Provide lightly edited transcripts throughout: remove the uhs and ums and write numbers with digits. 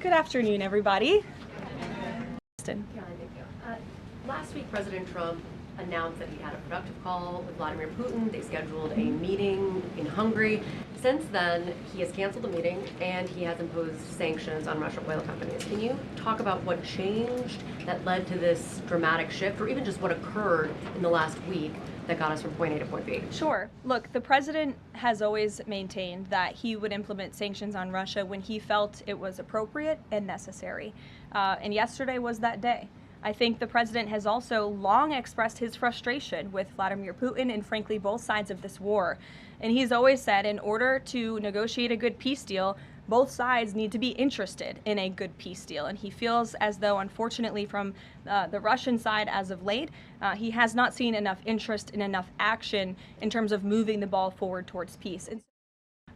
Good afternoon, everybody. Last week, President Trump announced that he had a productive call with Vladimir Putin. They scheduled a meeting in Hungary. Since then, he has canceled the meeting and he has imposed sanctions on Russian oil companies. Can you talk about what changed that led to this dramatic shift, or even just what occurred in the last week that got us from point A to point B? Sure. Look, the president has always maintained that he would implement sanctions on Russia when he felt it was appropriate and necessary. And yesterday was that day. I think the president has also long expressed his frustration with Vladimir Putin and frankly both sides of this war. And he's always said in order to negotiate a good peace deal, both sides need to be interested in a good peace deal. And he feels as though, unfortunately, from the Russian side as of late, he has not seen enough interest and enough action in terms of moving the ball forward towards peace. And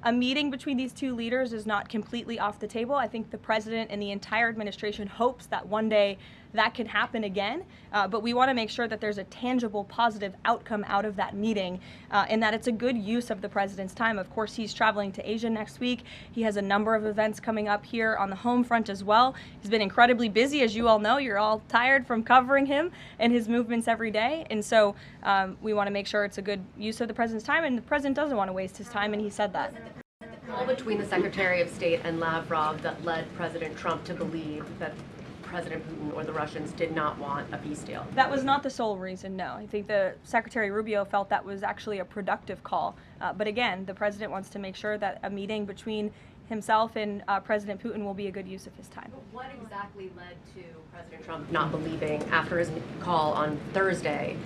a meeting between these two leaders is not completely off the table. I think the president and the entire administration hopes that one day that can happen again, but we want to make sure that there's a tangible, positive outcome out of that meeting and that it's a good use of the president's time. Of course, he's traveling to Asia next week. He has a number of events coming up here on the home front as well. He's been incredibly busy, as you all know. You're all tired from covering him and his movements every day. And so we want to make sure it's a good use of the president's time, and the president doesn't want to waste his time, and he said that. All between the Secretary of State and Lavrov that led President Trump to believe that President Putin or the Russians did not want a peace deal. That was not the sole reason, no. I think the Secretary Rubio felt that was actually a productive call. But again, the president wants to make sure that a meeting between himself and President Putin will be a good use of his time. But what exactly led to President Trump not believing after his call on Thursday,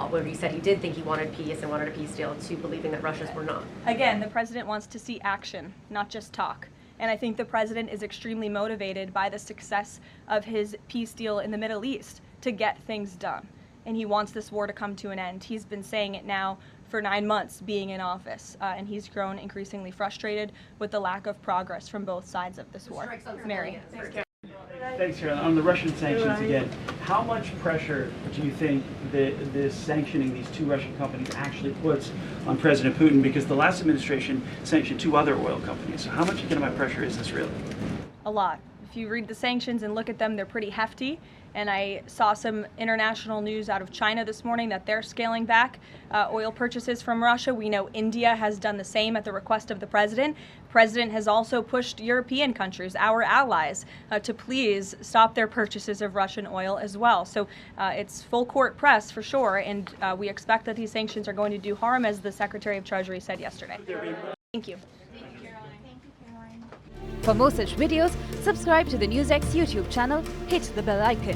where he said he did think he wanted peace and wanted a peace deal, to believing that Russians were not? Again, the president wants to see action, not just talk. And I think the president is extremely motivated by the success of his peace deal in the Middle East to get things done. And he wants this war to come to an end. He's been saying it now for 9 months being in office, and he's grown increasingly frustrated with the lack of progress from both sides of this war. Mary. Thanks, Carolyn. On the Russian sanctions again, how much pressure do you think this sanctioning these two Russian companies actually puts on President Putin? Because the last administration sanctioned 2 other oil companies. So how much economic pressure is this really? A lot. If you read the sanctions and look at them, they're pretty hefty. And I saw some international news out of China this morning that they're scaling back oil purchases from Russia. We know India has done the same at the request of the president. The president has also pushed European countries, our allies, to please stop their purchases of Russian oil as well. So it's full court press for sure. And we expect that these sanctions are going to do harm, as the Secretary of Treasury said yesterday. Thank you. For more such videos, subscribe to the NewsX YouTube channel, hit the bell icon.